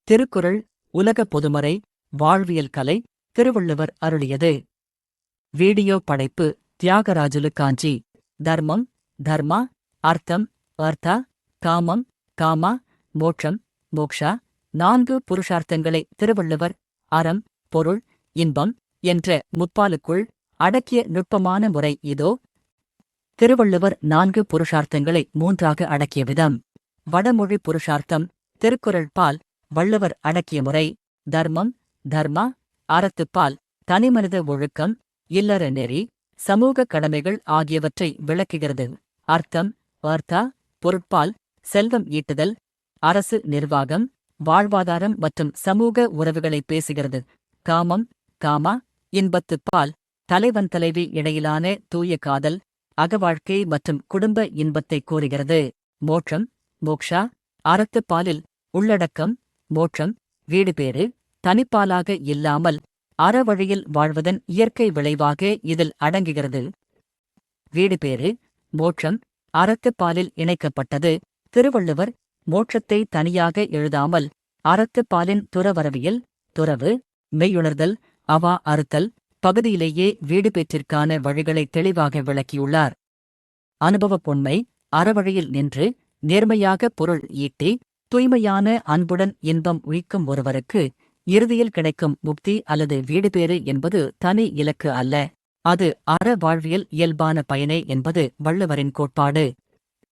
திருக்குறள் உலக பொதுமறை வாழ்வியல் கலை திருவள்ளுவர் அருளியது. வீடியோ படைப்பு தியாகராஜுலு காஞ்சி. தர்மம் தர்மா, அர்த்தம் அர்த்தா, காமம் காமா, மோட்சம் மோக்ஷா. 4 புருஷார்த்தங்களை திருவள்ளுவர் அறம், பொருள், இன்பம் என்ற முப்பாலுக்குள் அடக்கிய நுட்பமான முறை இதோ. திருவள்ளுவர் 4 புருஷார்த்தங்களை 3ஆக அடக்கிய விதம். வடமொழி புருஷார்த்தம் திருக்குறள் பால் வள்ளுவர் அடக்கிய முறை. தர்மம் தர்மா, அறத்துப்பால் தனிமனித ஒழுக்கம், இல்லற நெறி, சமூக கடமைகள் ஆகியவற்றை விளக்குகிறது. அர்த்தம் அர்த்தா, பொருட்பால் செல்வம் ஈட்டுதல், அரசு நிர்வாகம், வாழ்வாதாரம் மற்றும் சமூக உறவுகளை பேசுகிறது. காமம் காமா, இன்பத்துப்பால் தலைவன் தலைவி இடையிலான தூய காதல், அகவாழ்க்கை மற்றும் குடும்ப இன்பத்தை கூறுகிறது. மோட்சம் மோக்ஷா, அறத்துப்பாலில் உள்ளடக்கம், மோட்சம் வீடுபேறு தனிப்பாலாக இல்லாமல் அறவழியில் வாழ்வதன் இயற்கை விளைவாக இதில் அடங்குகிறது. வீடுபேறு மோட்சம் அறத்துப்பாலில் இணைக்கப்பட்டது. திருவள்ளுவர் மோட்சத்தை தனியாக எழுதாமல் அறத்துப்பாலின் துறவறவியல், துறவு, மெய்யுணர்தல், அவா அறுத்தல் பகுதியிலேயே வீடுபேற்றிற்கான வழிகளை தெளிவாக விளக்கியுள்ளார். அனுபவப்புண்மை அறவழியில் நின்று நேர்மையாக பொருள் ஈட்டி தூய்மையான அன்புடன் இன்பம் உய்க்கும் ஒருவருக்கு இறுதியில் கிடைக்கும் முக்தி அல்லது வீடுபேறு என்பது தனி இலக்கு அல்ல, அது அற வாழ்வியல் இயல்பான பயனே என்பது வள்ளுவரின் கோட்பாடு.